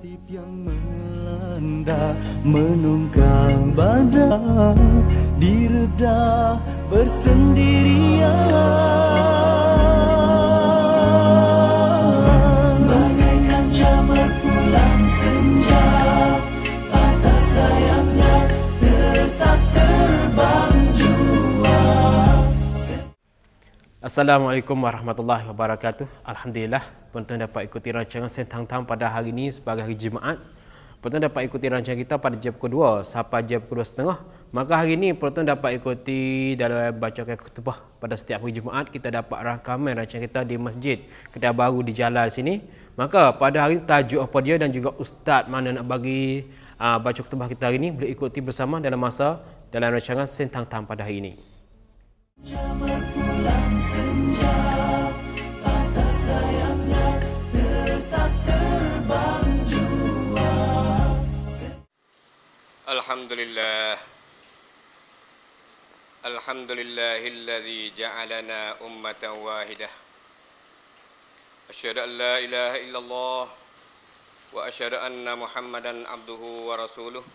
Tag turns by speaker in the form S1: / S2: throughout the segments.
S1: Nasib yang melanda menunggang badan direda bersendirian, bagai kaca berpulang senja, patah sayapnya tetap terbang jua.
S2: Assalamualaikum warahmatullahi wabarakatuh. Alhamdulillah, penonton dapat ikuti rancangan Sentang Tam pada hari ini sebagai hari Jumaat. Penonton dapat ikuti rancangan kita pada jam kedua sampai jam kedua setengah. Maka hari ini penonton dapat ikuti dalam bacakan khutbah pada setiap hari Jumaat. Kita dapat rakaman rancangan kita di Masjid Kedai Baru di Jalan sini. Maka pada hari ini tajuk apa dia dan juga ustaz mana nak bagi baca khutbah kita hari ini boleh ikuti bersama dalam rancangan Sentang Tam pada hari ini.
S1: Berpulang senja, patah sayapnya tetap terbang jua.
S3: Alhamdulillah. Alhamdulillahilladzi ja'alana ummatan wahidah. Asyhadu an la ilaha illallah wa asyhadu anna Muhammadan abduhu wa rasuluh.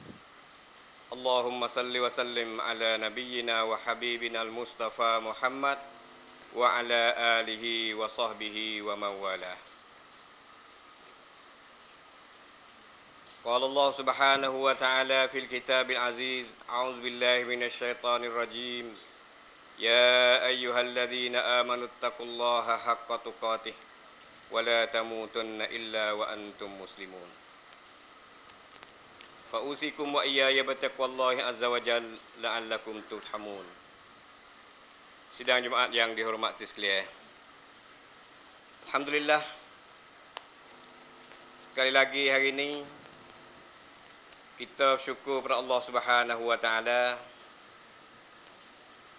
S3: Allahumma salli wa sallim ala nabiyyina wa habibina al-Mustafa Muhammad wa ala alihi wa sahbihi wa mawalah. Qala Allah subhanahu wa ta'ala fil kitabil aziz, a'udzu billahi minasy syaithanir rajim. Ya ayyuhalladzina amanu taqullaha haqqa tuqatih wa la tamutunna illa wa antum muslimun. Fa'usikum wa iyaya bitaqwallahi azza wa jal la'allakum turhamun. Sidang Jumaat yang dihormati sekalian. Alhamdulillah, sekali lagi hari ini kita bersyukur kepada Allah Subhanahu wa taala,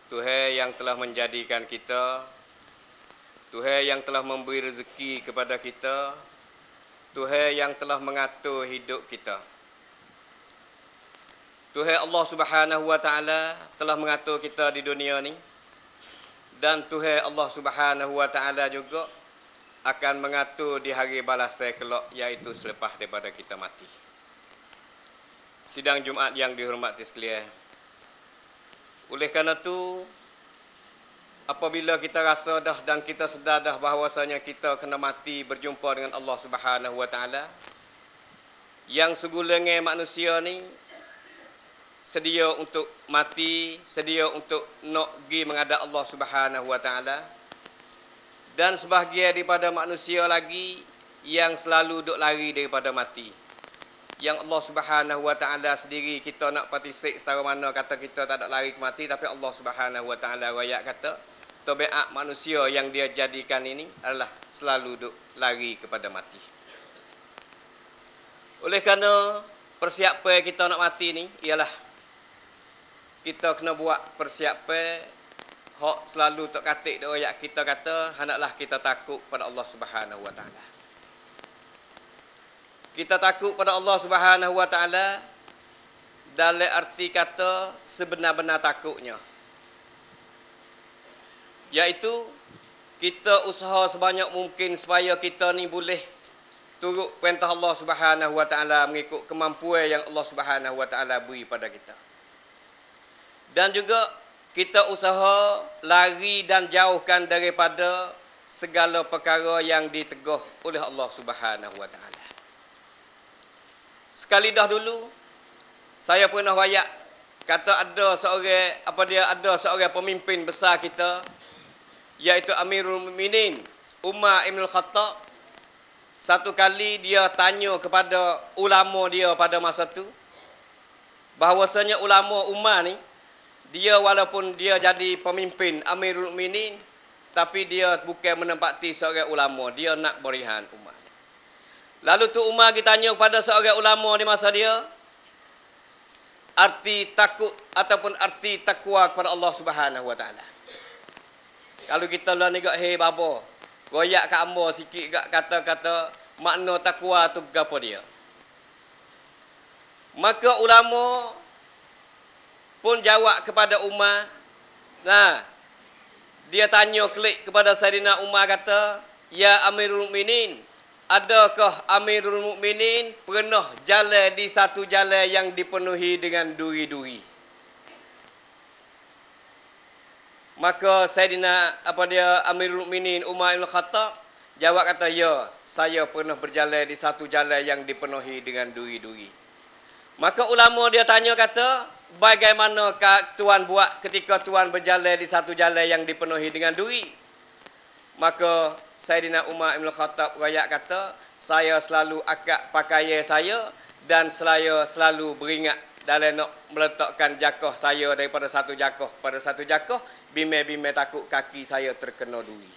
S3: Tuhan yang telah menjadikan kita, Tuhan yang telah memberi rezeki kepada kita, Tuhan yang telah mengatur hidup kita. Tuhan Allah Subhanahu wa taala telah mengatur kita di dunia ni, dan Tuhan Allah Subhanahu wa taala juga akan mengatur di hari balasan kelak, iaitu selepas daripada kita mati. Sidang Jumaat yang dihormati sekalian. Oleh kerana itu, apabila kita rasa dah dan kita sedar dah bahawasanya kita kena mati berjumpa dengan Allah Subhanahu wa taala, yang segulanya manusia ni sedia untuk mati, sedia untuk nak pergi menghadap Allah Subhanahu wa taala. Dan sebahagian daripada manusia lagi yang selalu duk lari daripada mati. Yang Allah Subhanahu wa taala sendiri kita nak patisik setara mana kata kita tak ada lari ke mati, tapi Allah Subhanahu wa taala royak kata tabiat manusia yang dia jadikan ini adalah selalu duk lari kepada mati. Oleh kerana persiapan kita nak mati ni ialah kita kena buat persiapan hak selalu tok katik dak ayat kita kata hendaklah kita takut pada Allah Subhanahu wa taala. Kita takut pada Allah Subhanahu wa taala dalam arti kata sebenar-benar takutnya, iaitu kita usaha sebanyak mungkin supaya kita ni boleh turut perintah Allah Subhanahu wa taala mengikut kemampuan yang Allah Subhanahu wa taala beri pada kita. Dan juga kita usaha lari dan jauhkan daripada segala perkara yang diteguh oleh Allah Subhanahu wa taala. Sekali dah dulu saya pernah wayak kata ada seorang pemimpin besar kita, iaitu Amirul Mukminin Umar Ibn Khattab. Satu kali dia tanya kepada ulama dia pada masa tu bahawasanya ulama Umar ni, dia walaupun dia jadi pemimpin Amirul Mukminin, tapi dia bukan menempati seorang ulama, dia nak berihan umat. Lalu tu Umar ditanya kepada seorang ulama di masa dia, arti takut ataupun arti takwa kepada Allah Subhanahu wa taala. Kalau kita lah ni gak babo, goyak kat ambo sikit gak kata-kata makna takwa tu gapo dia. Maka ulama pun jawab kepada Umar. Nah, dia tanya klik kepada Sayyidina Umar kata, "Ya Amirul Mukminin, adakah Amirul Mukminin pernah jalan di satu jalan yang dipenuhi dengan duri-duri? Maka Sayyidina Amirul Mukminin Umar bin Khattab jawab kata, ya, saya pernah berjalan di satu jalan yang dipenuhi dengan duri-duri. Maka ulama dia tanya kata, bagaimana tuan buat ketika tuan berjalan di satu jalan yang dipenuhi dengan duri? Maka Sayyidina Umar bin Khattab rakyat kata, saya selalu akad pakaian saya dan saya selalu beringat dalam nak meletakkan jakoh saya daripada satu jakoh pada satu jakoh, bime-bime takut kaki saya terkena duri.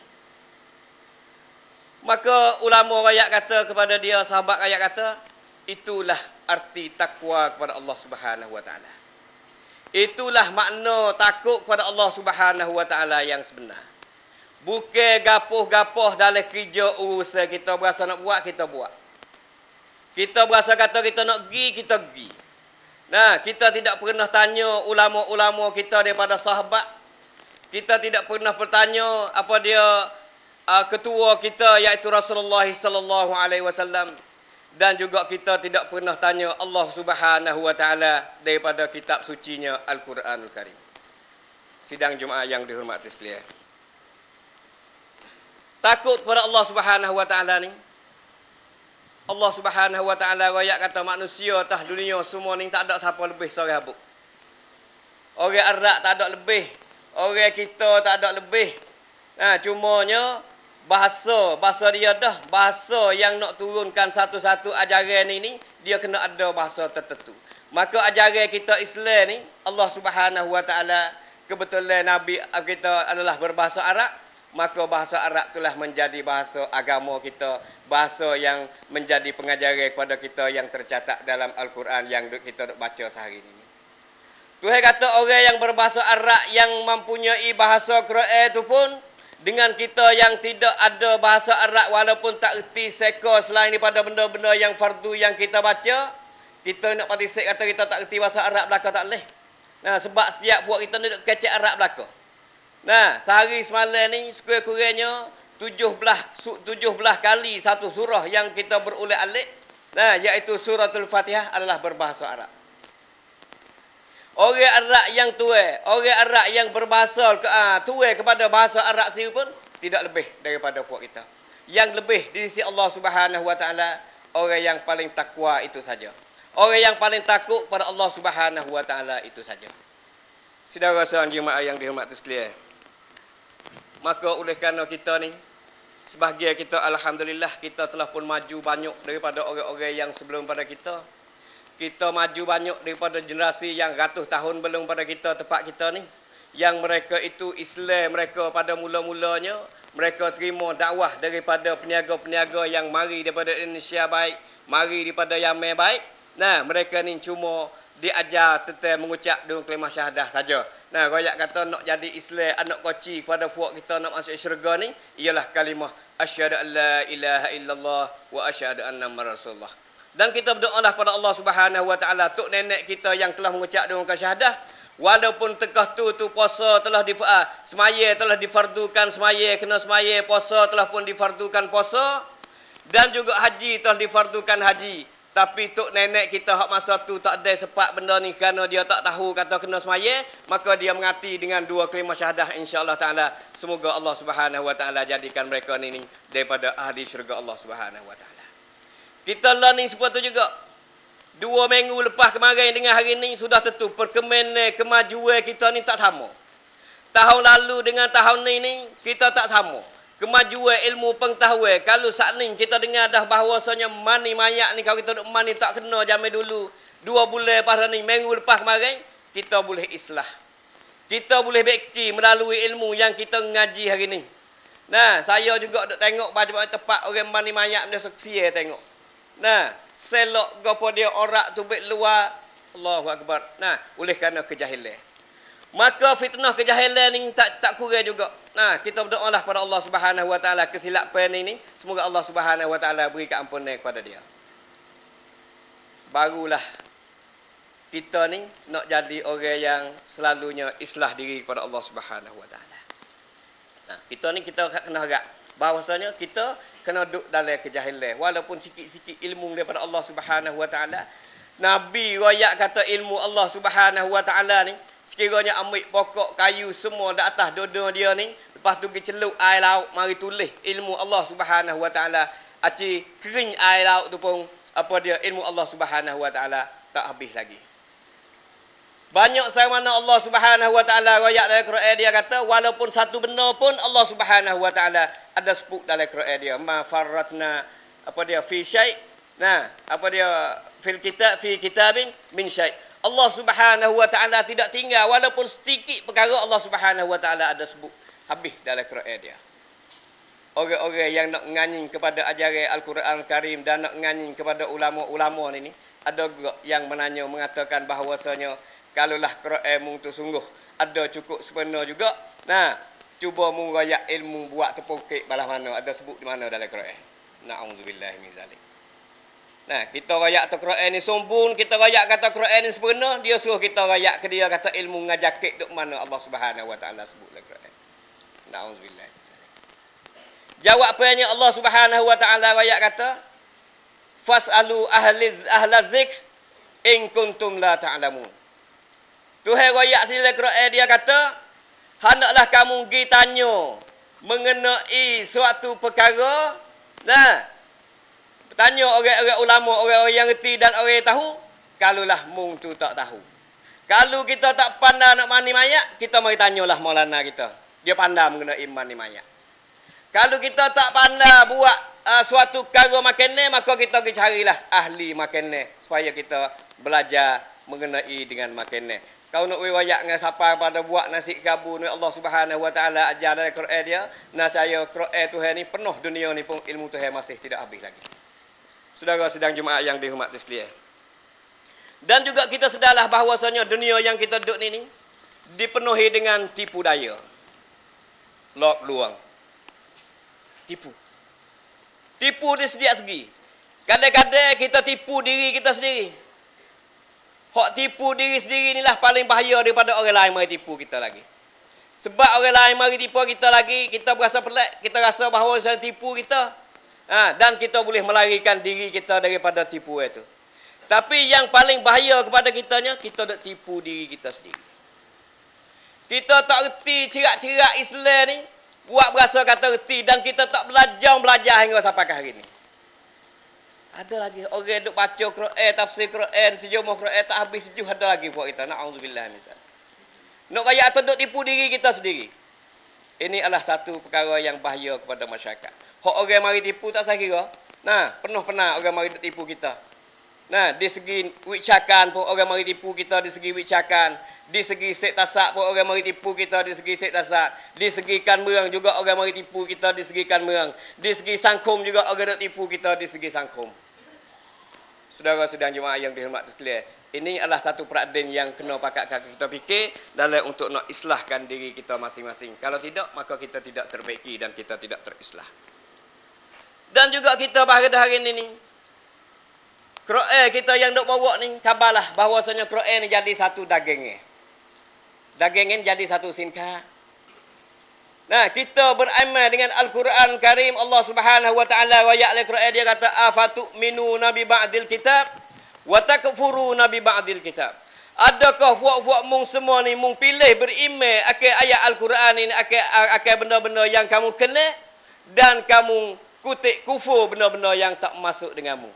S3: Maka ulama rakyat kata kepada dia, sahabat rakyat kata, itulah arti takwa kepada Allah Subhanahu wa taala. Itulah makna takut kepada Allah Subhanahu wa taala yang sebenar. Bukan gapoh-gapoh dalam kerja urusan kita berasa nak buat, kita buat. Kita berasa kata kita nak pergi, kita pergi. Nah, kita tidak pernah tanya ulama-ulama kita daripada sahabat. Kita tidak pernah bertanya apa dia ketua kita iaitu Rasulullah sallallahu alaihi wasallam, dan juga kita tidak pernah tanya Allah Subhanahu wa taala daripada kitab sucinya Al-Quranul Karim. Sidang Jumaat yang dihormati sekalian. Takut kepada Allah Subhanahu wa taala ni, Allah Subhanahu wa taala royak kata manusia atas dunia semua ni tak ada siapa lebih seorang habuk. Orang Arab tak ada lebih, orang kita tak ada lebih. Nah, cumanya bahasa dia dah bahasa yang nak turunkan satu-satu ajaran ini dia kena ada bahasa tertentu. Maka ajaran kita Islam ni, Allah Subhanahu wa taala kebetulan Nabi kita adalah berbahasa Arab, maka bahasa Arab itulah menjadi bahasa agama kita, bahasa yang menjadi pengajaran kepada kita yang tercatat dalam Al-Quran yang kita baca sehari ini. Tuhan kata orang yang berbahasa Arab yang mempunyai bahasa Quran itu pun dengan kita yang tidak ada bahasa Arab walaupun tak erti seka selain daripada benda-benda yang fardu yang kita baca, kita nak partisip kata kita tak erti bahasa Arab belaka tak boleh. Nah, sebab setiap buat kita ni duk kecek Arab belaka. Nah, sehari semalam ni sekurang-kurangnya 17 kali satu surah yang kita berulang-alik, nah, iaitu suratul Fatihah adalah berbahasa Arab. Orang Arab yang tua, orang Arab yang berbahasa tua kepada bahasa Arab sendiri pun tidak lebih daripada puak kita. Yang lebih di sisi Allah Subhanahu wa taala orang yang paling takwa itu saja. Orang yang paling takut pada Allah Subhanahu wa taala itu saja. Saudara-saudara jemaah yang dihormati sekalian. Maka oleh kerana kita ni sebahagian kita alhamdulillah kita telah pun maju banyak daripada orang-orang yang sebelum pada kita. Kita maju banyak daripada generasi yang ratus tahun belum pada kita tempat kita ni, yang mereka itu Islam mereka pada mula-mulanya mereka terima dakwah daripada peniaga-peniaga yang mari daripada Indonesia baik, mari daripada Yaman baik. Nah, mereka ni cuma diajar tentang mengucap dengan kalimah syahadah saja. Nah, royak kata nak jadi Islam anak koci kepada puak kita nak masuk syurga ni ialah kalimah asyhadu an la ilaha illallah wa asyhadu anna muhammadar rasulullah. Dan kita berdoalah pada Allah Subhanahu wa taala tok nenek kita yang telah mengucap dengan syahadah, walaupun tekah tu puasa telah semaya telah difardukan semaya, kena semaya, puasa telah pun difardukan puasa, dan juga haji telah difardukan haji. Tapi tok nenek kita hak masa tu tak ada sepat benda ni kerana dia tak tahu kata kena semaya, maka dia mengati dengan dua kalimah syahadah insya-Allah taala. Semoga Allah Subhanahu wa taala jadikan mereka ni daripada ahli syurga Allah Subhanahu wa taala. Kita learning seperti itu juga. 2 minggu lepas kemarin dengan hari ini sudah tentu perkembangan kemajuan kita ni tak sama. Tahun lalu dengan tahun ini kita tak sama. Kemajuan ilmu pengetahuan. Kalau saat ni kita dengar dah bahawasanya mani mayat ni kalau kita duk mani tak kena zaman dulu. 2 bulan lepas ni, minggu lepas kemarin kita boleh islah. Kita boleh bekti melalui ilmu yang kita ngaji hari ni. Nah, saya juga duk tengok banyak tempat orang mani mayat dia seksi tengok. Nah, selok gapo dia orak tu bek luar. Allahu akbar. Nah, oleh kerana kejahilan. Maka fitnah kejahilan ni tak kurang juga. Nah, kita berdoalah pada Allah Subhanahu wa taala kesilapan ini, semoga Allah Subhanahu wa taala beri keampunan kepada dia. Barulah kita ni nak jadi orang yang selalunya islah diri kepada Allah Subhanahu wa taala. Nah, kita ni kita kena harap bahwasanya kita kena duduk dalam kejahilan walaupun sikit-sikit ilmu daripada Allah Subhanahu wa taala. Nabi royak kata ilmu Allah Subhanahu wa taala ni sekiranya ambil pokok kayu semua di atas dada dia ni, lepas tu pergi celup air laut mari tulis ilmu Allah Subhanahu wa taala, aci kering air laut tu pun apa dia ilmu Allah Subhanahu wa taala tak habis lagi. Banyak mana Allah Subhanahu wa taala royak dalam Quran dia kata walaupun satu benda pun Allah Subhanahu wa taala ada sebut dalam Quran dia, ma farratna apa dia fi syai'. Nah, apa dia fil kitab fi kitabin min syai'. Allah Subhanahu wa taala tidak tinggal walaupun sedikit perkara Allah Subhanahu wa taala ada sebut habis dalam Quran dia. Orang-orang yang nak menganyin kepada ajaran Al-Quran Karim dan nak menganyin kepada ulama-ulama ni ada juga yang menanya mengatakan bahawasanya kalaulah Quran mung tu sungguh ada cukup sebenar juga. Nah, cuba mung royak ilmu buat tepukik balah mana ada sebut di mana dalam Quran. Na'udzubillah min zalik. Nah, kita royak tu Quran ni sombong, kita royak kata Quran ni sebenar, dia suruh kita royak ke dia kata ilmu ngajakik duk mana Allah Subhanahu wa taala sebut dalam Quran. Na'udzubillah. Jawapannya Allah Subhanahu wa taala royak kata fasalu ahla zikr in kuntum la ta'lamun. Tuhan royak sila Quran dia kata hendaklah kamu pergi tanya mengenai suatu perkara. Nah, tanya orang-orang ulama, orang-orang yang reti dan orang yang tahu. Kalaulah mung tu tak tahu. Kalau kita tak pandai nak mandi mayat, kita mari tanyalah Maulana kita. Dia pandai mengenai mandi mayat. Kalau kita tak pandai buat suatu perkara makanan, maka kita pergi carilah ahli makanan supaya kita belajar mengenai dengan makanan. Kau nak riwayat dengan siapa pada buat nasi kabu ni Allah Subhanahu wa taala ajar dalam Quran dia, nah saya Quran Tuhan ni penuh dunia ni pun ilmu Tuhan masih tidak habis lagi. Saudara sidang Jumaat yang dihormati sekalian. Dan juga kita sedarlah bahawasanya dunia yang kita duduk ni dipenuhi dengan tipu daya. Lok luang. Tipu. Tipu di setiap segi. Kadang-kadang kita tipu diri kita sendiri. Hak tipu diri sendiri inilah paling bahaya daripada orang lain mari tipu kita lagi. Sebab orang lain mari tipu kita lagi, kita berasa pelik, kita rasa bahawa saya tipu kita. Dan kita boleh melarikan diri kita daripada tipu itu. Tapi yang paling bahaya kepada kitanya, kita nak tipu diri kita sendiri. Kita tak reti cirak-cirak Islam ni, buat berasa kata reti dan kita tak belajar hingga sampai hari ni. Ada lagi orang duk baca Quran, tafsir Quran, terjemah Quran tak habis sejuh ada lagi buat kita. Na'udzubillah misal. Nak kaya atau duk tipu diri kita sendiri. Ini adalah satu perkara yang bahaya kepada masyarakat. Hak orang mari tipu tak saya kira. Nah, penuh-penuh orang mari tipu kita. Nah, di segi wicakan pun orang mari tipu kita di segi wicakan. Di segi sek tasak pun orang mari tipu kita di segi sek tasak. Di segi kan merang juga orang mari tipu kita di segi kan merang. Di segi sangkum juga orang nak tipu kita di segi sangkum. Saudara sedang jemaah yang dihormati sekalian, ini adalah satu perhatian yang kena kita fikir dalam untuk nak islahkan diri kita masing-masing. Kalau tidak, maka kita tidak terbaiki dan kita tidak terislah. Dan juga kita pada hari ini, Quran kita yang dok bawa ni, kabarlah bahawasanya Quran ni jadi satu daging. Daging ni jadi satu sinka. Nah, kita beramal dengan Al-Quran Karim. Allah Subhanahu wa taala royak dalam Quran dia kata afatu'minuna bi ba'dil kitab wa takfuruna bi ba'dil kitab. Adakah puak-puak mung semua ni mung pilih beriman akan ayat Al-Quran ini, akan benda-benda yang kamu kena dan kamu kutik kufur benda-benda yang tak masuk denganmu.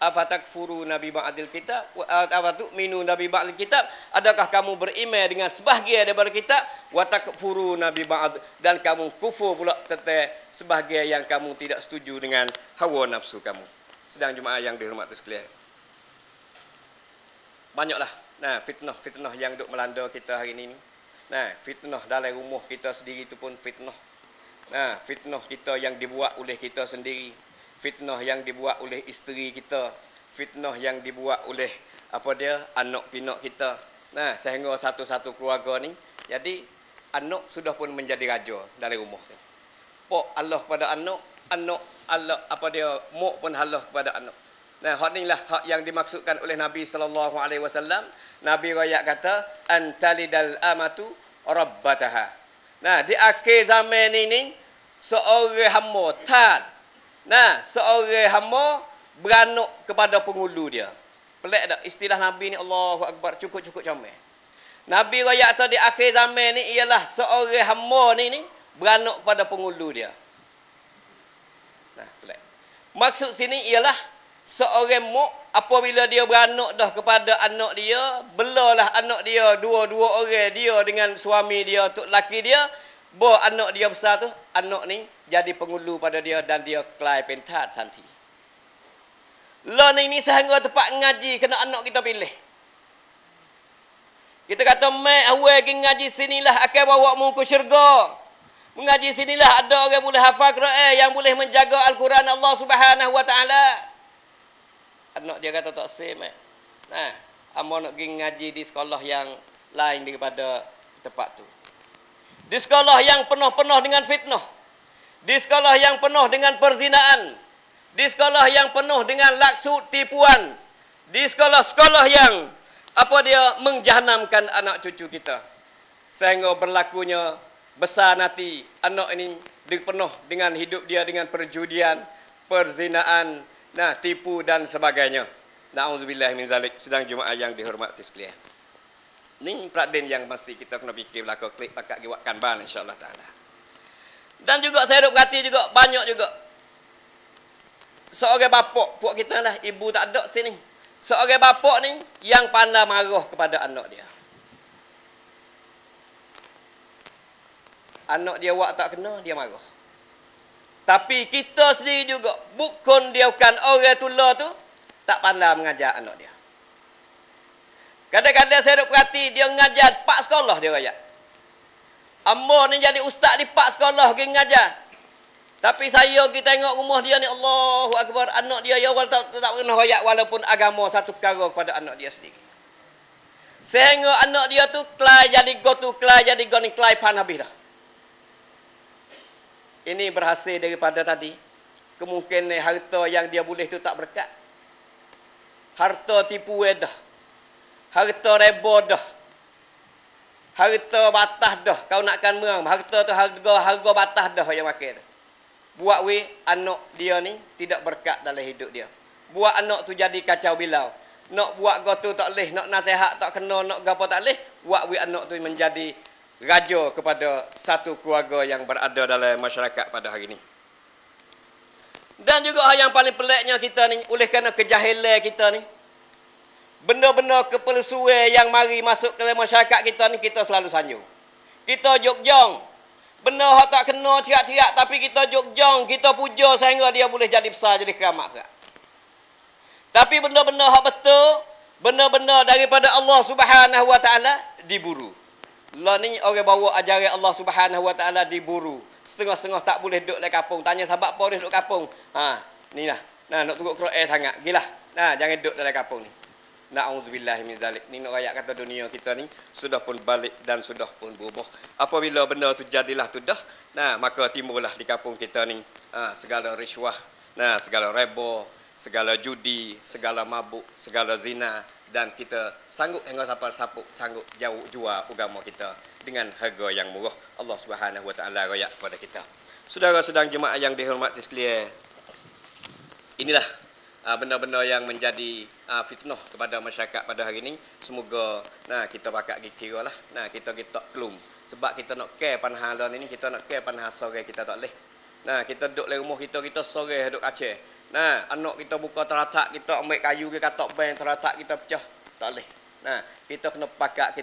S3: Afatakfuruna bi ba'dil kitab wa afatu'minuna bi ba'dil kitab. Adakah kamu beriman dengan sebahagian daripada kitab wa takfuruna bi ba'd, dan kamu kufur pula tentang sebahagian yang kamu tidak setuju dengan hawa nafsu kamu. Sedang jemaah yang dihormati sekalian, banyaklah fitnah-fitnah yang duk melanda kita hari ini. Fitnah dalam rumah kita sendiri itu pun fitnah. Fitnah kita yang dibuat oleh kita sendiri. Fitnah yang dibuat oleh isteri kita, fitnah yang dibuat oleh anak pinak kita. Sehingga satu-satu keluarga ni jadi anak sudah pun menjadi raja dalam rumah tu. Pok Allah kepada anak, anak Allah mak pun Allah kepada anak. Hak inilah hak yang dimaksudkan oleh Nabi sallallahu alaihi wasallam. Nabi royak kata antalidal amatu rabbataha. Di akhir zaman ini seorang hamba tad. Nah, seorang hamba beranuk kepada pengulu dia. Pelik tak istilah Nabi ni? Allahu Akbar, cukup-cukup comel. Nabi royak atau di akhir zaman ni ialah seorang hamba ni beranuk kepada pengulu dia. Nah, pelik. Maksud sini ialah seorang muk apabila dia beranuk dah kepada anak dia, belalah anak dia dua-dua orang, dia dengan suami dia, tok laki dia, anak dia besar tu, anak ni jadi pengulu pada dia dan dia kelai pentat nanti. Lah ni sehingga tempat ngaji kena anak kita pilih. Kita kata, "Mek awal pergi ngaji sinilah akan bawa mu ke syurga." Mengaji sinilah ada orang boleh hafal Quran, yang boleh menjaga Al-Quran Allah Subhanahu wa taala. Anak dia kata tak sih, Mek. Nah, hamba nak pergi ngaji di sekolah yang lain daripada tempat tu. Di sekolah yang penuh-penuh dengan fitnah. Di sekolah yang penuh dengan perzinaan. Di sekolah yang penuh dengan laksud tipuan. Di sekolah-sekolah yang menjahanamkan anak cucu kita. Sehingga berlakunya besar nanti anak ini dipenuh dengan hidup dia dengan perjudian, perzinaan, nah, tipu dan sebagainya. Na'udzubillah min zalik. Sedang jemaah yang dihormati sekalian. Ini peraden yang mesti kita kena fikir belakang klik pakat giwakkan ban insya-Allah taala. Dan juga saya duk perhati juga banyak juga seorang bapak puak kita lah, ibu tak ada sini. Seorang bapak ni yang pandai marah kepada anak dia. Anak dia buat tak kena, dia marah. Tapi kita sendiri juga, bukan dia bukan orang tua tu, tak pandai mengajar anak dia. Kadang-kadang saya duk perhati, dia mengajar 4 sekolah dia raya. Ambo ni jadi ustaz di 4 sekolah pergi mengajar. Tapi saya pergi tengok rumah dia ni, Allahu Akbar, anak dia ya awal tak pernah raya walaupun agama satu perkara kepada anak dia sendiri. Sehingga anak dia tu kelai jadi go tu, kelai jadi go ni, kelai pan habis dah. Ini berhasil daripada tadi. Kemungkinan harta yang dia boleh tu tak berkat. Harta tipu dah. Harta reba dah. Harta batas dah. Kau nakkan merang. Harta tu harga batas dah yang makan dah. Buat anak dia ni tidak berkat dalam hidup dia. Buat anak tu jadi kacau bilau. Nak buat go tu tak leh, nak nasihat tak kena, nak gapo tak leh. Buat anak tu menjadi raja kepada satu keluarga yang berada dalam masyarakat pada hari ini. Dan juga yang paling peliknya kita ni, oleh kerana kejahilan kita ni, benda-benda kepelsuan yang mari masuk ke dalam masyarakat kita ni, kita selalu sanjung. Kita jogjong. Benda hak tak kena cirak-cirak, tapi kita jogjong, kita puja sehingga dia boleh jadi besar, jadi keramat pula. Tapi benda-benda hak betul, benda-benda daripada Allah Subhanahu wa taala diburu. Lah ni orang bawa ajaran Allah Subhanahu wa taala diburu. Setengah-setengah tak boleh duduk dalam kampung. Tanya sahabat apa ni duduk kampung. Ni lah. Nah, nak turut Quran sangat. Gilah. Nah, jangan duduk dalam kampung ni. Na'udzubillah min zalik. Ni nak rakyat kata dunia kita ni sudah pun balik dan sudah pun berubah. Apabila benda tu jadilah tu dah, nah, maka timbullah di kampung kita ni segala riswah, nah, segala reba, segala judi, segala mabuk, segala zina, dan kita sanggup hingga sampai sanggup jauh jual agama kita dengan harga yang murah. Allah Subhanahu wa taala royak kepada kita. Saudara-saudara jemaah yang dihormati sekalian, inilah benda-benda yang menjadi fitnah kepada masyarakat pada hari ini. Semoga kita pakat kira lah. Kita kelum. Sebab kita nak care panhalan ini, kita nak care panhal sore kita tak leh. Kita duduk di rumah kita sore duduk Aceh. Anak kita buka teratak, kita ambil kayu ke katok bank teratak kita pecah. Tak leh. Kita kena pakat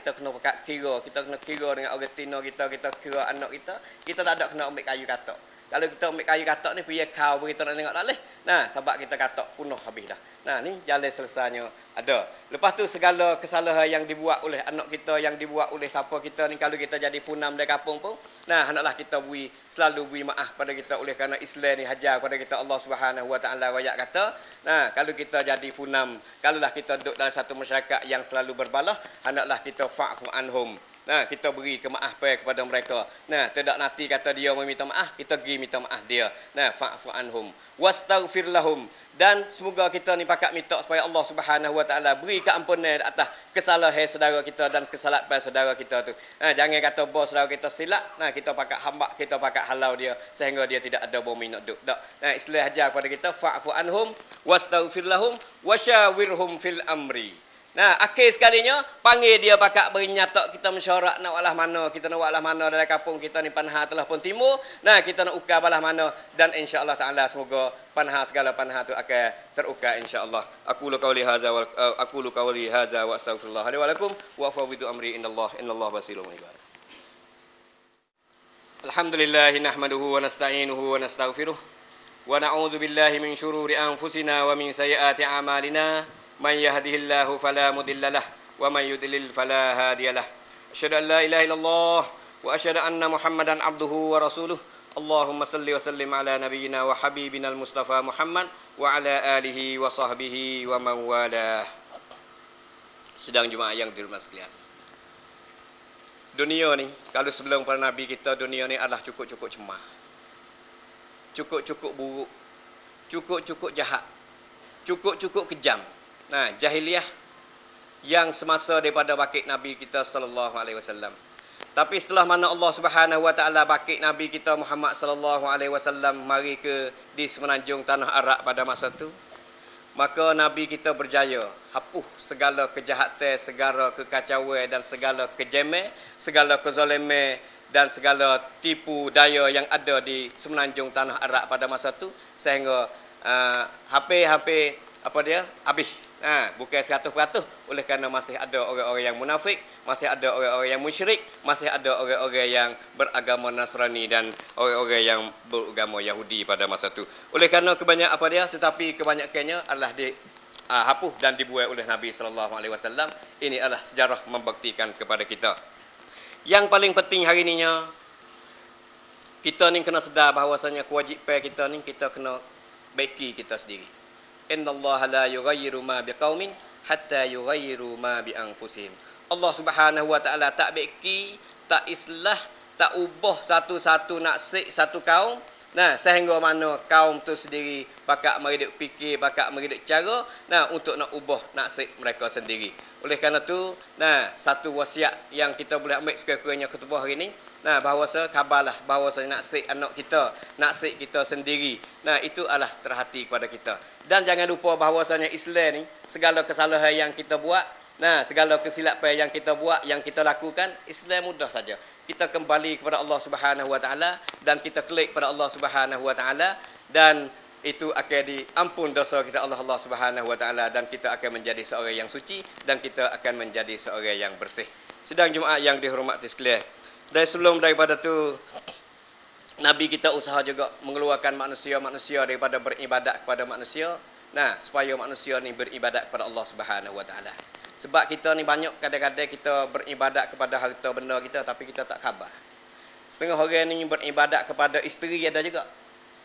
S3: kira. Kita kena kira dengan orang tino kita kira anak kita. Kita tak ada kena ambil kayu katok. Kalau kita ambil kayu katok ni, pergi kau berita nak tengok tak leh. Sebab kita katok punah habis dah. Ni jalan selesainya ada. Lepas tu segala kesalahan yang dibuat oleh anak kita, yang dibuat oleh siapa kita ni, kalau kita jadi punam dari kampung pun, hendaklah kita selalu beri maaf pada kita, oleh kerana Islam ni hajar pada kita. Allah Subhanahu wa taala royak kata, kalau kita jadi punam, kalaulah kita duduk dalam satu masyarakat yang selalu berbalah, hendaklah kita fa'fu anhum. Nah, kita beri kemaafan kepada mereka. Nah, tidak nanti kata dia meminta maaf, kita pergi minta maaf dia. Nah, fa'fu anhum wastaghfir lahum. Dan semoga kita ni pakat minta supaya Allah Subhanahu Wa Taala beri keampunan atas kesalahan saudara kita dan kesalahan saudara kita tu. Nah, jangan kata bos saudara kita silap, nah kita pakat hamba, kita pakat halau dia sehingga dia tidak ada bumi nak duduk. Nah, Islam ajar kepada kita fa'fu anhum wastaghfir lahum wasyawirhum fil amri. Nah, akhir sekalinya panggil dia pakak bernyatak kita mesyuarat nak walah mana, kita nak walah mana dalam kampung kita ni panha telah pun timur. Nah, kita nak ukar balah mana dan insya-Allah taala semoga panha segala panha tu akan terukar insya-Allah. Aqulu qawli hadza wa astaghfirullah li wa lakum wa afawwidu amri innallaha basirun bil ibad. Alhamdulillah nahmaduhu wa nasta'inuhu wa nastaghfiruh wa na'udzu billahi min syururi anfusina wa min sayyiati a'malina. Man yahdihillahu fala mudilla lah wa man yudlil fala hadiya lah. Asyhadu an la ilaha illallah wa asyhadu anna Muhammadan abduhu wa rasuluh. Allahumma salli wa sallim ala nabiyyina wa habibina al-Mustafa Muhammad wa ala alihi wa sahbihi wa man walah. Sedang jemaah yang dirahmati sekalian. Dunia ni, kalau sebelum para nabi kita, dunia ni adalah cukup-cukup cemah. Cukup-cukup buruk. Cukup-cukup jahat. Cukup-cukup kejam. Nah, jahiliyah yang semasa daripada bakit Nabi kita sallallahu alaihi wasallam. Tapi setelah mana Allah Subhanahu Wa Taala bakit Nabi kita Muhammad sallallahu alaihi wasallam mari ke di semenanjung tanah Arab pada masa tu, maka Nabi kita berjaya hapus segala kejahatan, segala kekacauan dan segala kejemen, segala kezaliman dan segala tipu daya yang ada di semenanjung tanah Arab pada masa tu sehingga hampir habis. Bukan 100%, oleh kerana masih ada orang-orang yang munafik, masih ada orang-orang yang musyrik, masih ada orang-orang yang beragama Nasrani dan orang-orang yang beragama Yahudi pada masa itu. Oleh kerana tetapi kebanyakannya adalah hapus dan dibuat oleh Nabi sallallahu alaihi wasallam. Ini adalah sejarah membuktikan kepada kita. Yang paling penting hari ininya, kita ni kena sedar bahawasanya kewajipan kita ni kita kena baiki kita sendiri. Innallaha la yughayyiru ma biqaumin hatta yughayyiru ma bi anfusihim. Allah Subhanahu Wa Taala tak baiki, tak islah, tak ubah satu-satu nasib satu kaum. Nah, sehingga mana kaum tu sendiri pakak meridik fikir, pakak meridik cara, nah untuk nak ubah nasib mereka sendiri. Oleh kerana tu, nah satu wasiat yang kita boleh ambil sekurang-kurangnya khutbah hari ni, nah bahawasa khabarlah bahawasa nasib anak kita, nasib kita sendiri. Nah, itu adalah terhati kepada kita. Dan jangan lupa bahawasanya Islam ni segala kesalahan yang kita buat, nah segala kesilapan yang kita buat, yang kita lakukan, Islam mudah saja. Kita kembali kepada Allah Subhanahu Wa Taala dan kita klik pada Allah Subhanahu Wa Taala dan itu akan diampun dosa kita Allah Subhanahu Wa Taala dan kita akan menjadi seorang yang suci dan kita akan menjadi seorang yang bersih. Sedang jemaah yang dihormati sekalian. Dan sebelum daripada tu Nabi kita usaha juga mengeluarkan manusia-manusia daripada beribadat kepada manusia. Nah, supaya manusia ni beribadat kepada Allah Subhanahu Wa Taala. Sebab kita ni banyak kadang-kadang kita beribadat kepada harta benda kita tapi kita tak khabar. Setengah orang ni beribadat kepada isteri ada juga.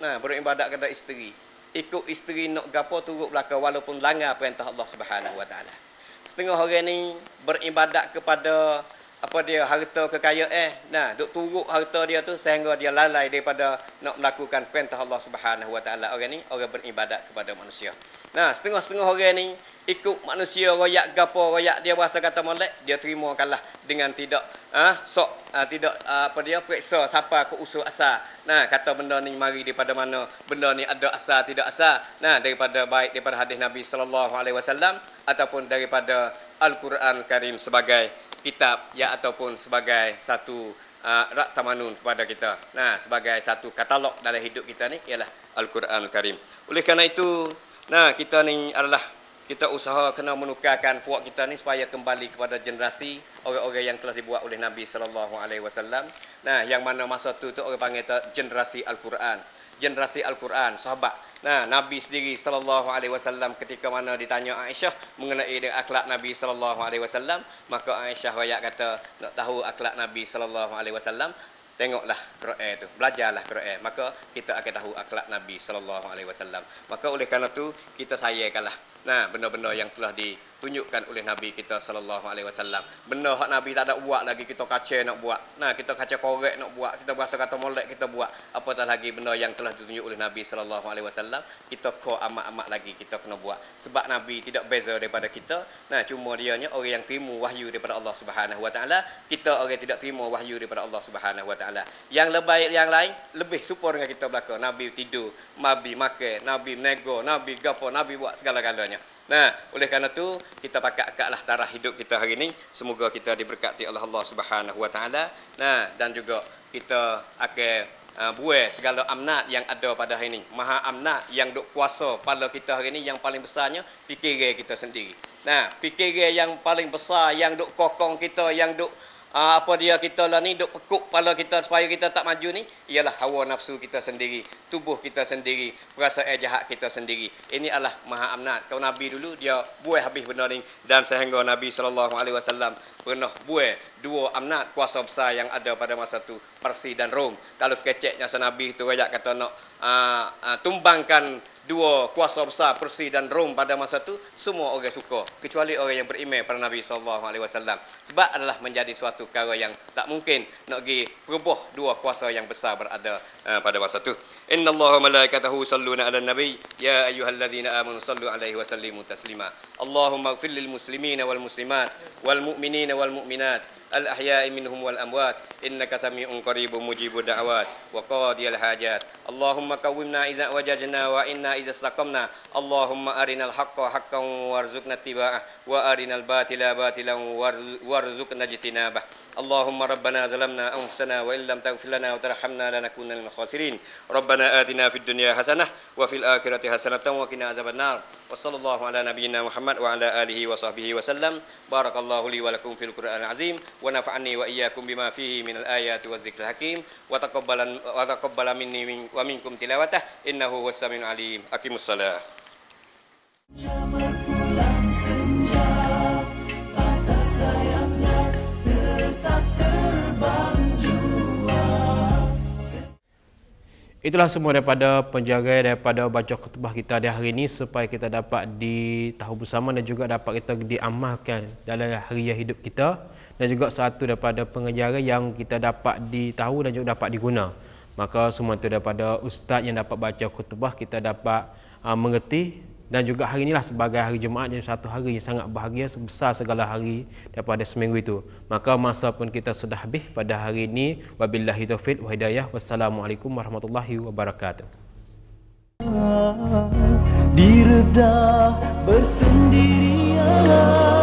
S3: Nah, beribadat kepada isteri. Ikut isteri nak gapo turut belaka walaupun langgar perintah Allah Subhanahu Wa Taala. Setengah orang ni beribadat kepada harta kekayaan. Nah, duk turut harta dia tu sehingga dia lalai daripada nak melakukan perintah Allah Subhanahu Wa Taala. Orang ni orang beribadat kepada manusia. Nah, setengah-setengah orang ni ikut manusia royak gapo royak dia berasa kata molek, dia terima kalah dengan tidak periksa siapa ke usul asal. Nah, kata benda ni mari daripada mana, benda ni ada asal tidak asal. Nah, daripada hadis Nabi sallallahu alaihi wasallam ataupun daripada Al-Quran Karim sebagai kitab ataupun sebagai satu raktamanun kepada kita. Nah, sebagai satu katalog dalam hidup kita ni ialah Al-Quran Karim. Oleh kerana itu, nah kita ni adalah kita usaha kena menukarkan puak kita ni supaya kembali kepada generasi orang-orang yang telah dibuat oleh Nabi sallallahu alaihi wasallam. Nah, yang mana masa tu orang panggil generasi Al-Quran. Generasi Al-Quran, sahabat. Nah, Nabi sendiri sallallahu alaihi wasallam ketika mana ditanya Aisyah mengenai dengan akhlak Nabi sallallahu alaihi wasallam, maka Aisyah royak kata, nak tahu akhlak Nabi sallallahu alaihi wasallam, tengoklah Quran tu, belajarlah Quran, maka kita akan tahu akhlak Nabi sallallahu alaihi wasallam. Maka oleh kerana tu kita sayangkanlah nah benda-benda yang telah tunjukkan oleh Nabi kita sallallahu alaihi wasallam. Benda hak Nabi tak ada buat lagi kita kacau nak buat. Nah, kita kacau korek nak buat, kita berasa kata molek kita buat. Apatah lagi benda yang telah ditunjuk oleh Nabi sallallahu alaihi wasallam, kita ko amat-amat lagi kita kena buat. Sebab Nabi tidak beza daripada kita. Nah, cuma dianya orang yang terima wahyu daripada Allah Subhanahu wa taala, kita orang tidak terima wahyu daripada Allah Subhanahu wa taala. Yang lebih yang lain lebih super dengan kita belaka. Nabi tidur, Nabi makan, Nabi nego, Nabi gapo, Nabi buat segala-galanya. Nah, oleh kerana tu kita pakat-pakatlah tarikh hidup kita hari ini. Semoga kita diberkati oleh Allah Subhanahu wa taala. Nah, dan juga kita akan buat segala amnat yang ada pada hari ini. Maha amnat yang duk kuasa pada kita hari ini, yang paling besarnya fikiran kita sendiri. Nah, fikiran yang paling besar yang duk kokong kita, yang duk apa dia kita lah ni duk pekuk kepala kita supaya kita tak maju ni, ialah hawa nafsu kita sendiri, tubuh kita sendiri, perasaan jahat kita sendiri. Ini adalah maha amnat. Kalau Nabi dulu dia buat habis benda ni, dan sehingga Nabi SAW pernah buat dua amnat kuasa besar yang ada pada masa tu, Parsi dan Rom. Kalau keceknya Nabi tu rakyat kata nak tumbangkan dua kuasa besar Persia dan Rom pada masa itu, semua orang suka kecuali orang yang beriman pada Nabi SAW. Sebab adalah menjadi suatu perkara yang tak mungkin nak pergi perubuh dua kuasa yang besar berada pada masa itu. Innallaha malaikatahu salluna 'alan nabi ya ayyuhalladzina amanu sallu 'alaihi wa sallimu taslima. Allahumma ighfir lil muslimina wal muslimat wal mu'minina wal mu'minat al ahya'i minhum wal amwat innaka sami'un qaribun mujibud da'awat wa qadiyal hajat. Allahumma qawwimna iza wajajna wa inna iza istaqamna. Allahumma arinal haqqa haqqan warzuqna ittiba'ah wa arinal batila batilan warzuqna ijtinabah. Allahumma rabbana zalamna anfusana wa illam taghfir lana wa tarhamna lanakunanna minal khasirin. Rabbana atina fid dunya hasanah wa fil akhirati hasanatan wa qina azabannar. Wa sallallahu ala nabiyyina Muhammad wa ala alihi wa sahbihi wa sallam. Barakallahu li wa lakum fil Qur'anil azim wa nafa'ani wa iyyakum bima fihi minal ayati wadzikril hakim wa taqabbala minni wa minkum tilawatah innahu huwas samiul alim. Aqimussalah.
S1: Berpulang senja, patah sayapnya tetap terbang jua.
S2: Itulah semua daripada penjaga daripada baca khutbah kita di hari ini, supaya kita dapat ditahu bersama dan juga dapat kita diamalkan dalam hari hidup kita, dan juga satu daripada pengajaran yang kita dapat ditahu dan juga dapat diguna. Maka semua itu daripada ustaz yang dapat baca khutbah, kita dapat mengerti. Dan juga hari inilah sebagai hari Jumaat, yang satu hari yang sangat bahagia sebesar segala hari daripada seminggu itu. Maka masa pun kita sudah habis pada hari ini. Wabillahi taufiq wa hidayah. Wassalamualaikum warahmatullahi wabarakatuh.
S1: Diredah bersendirian.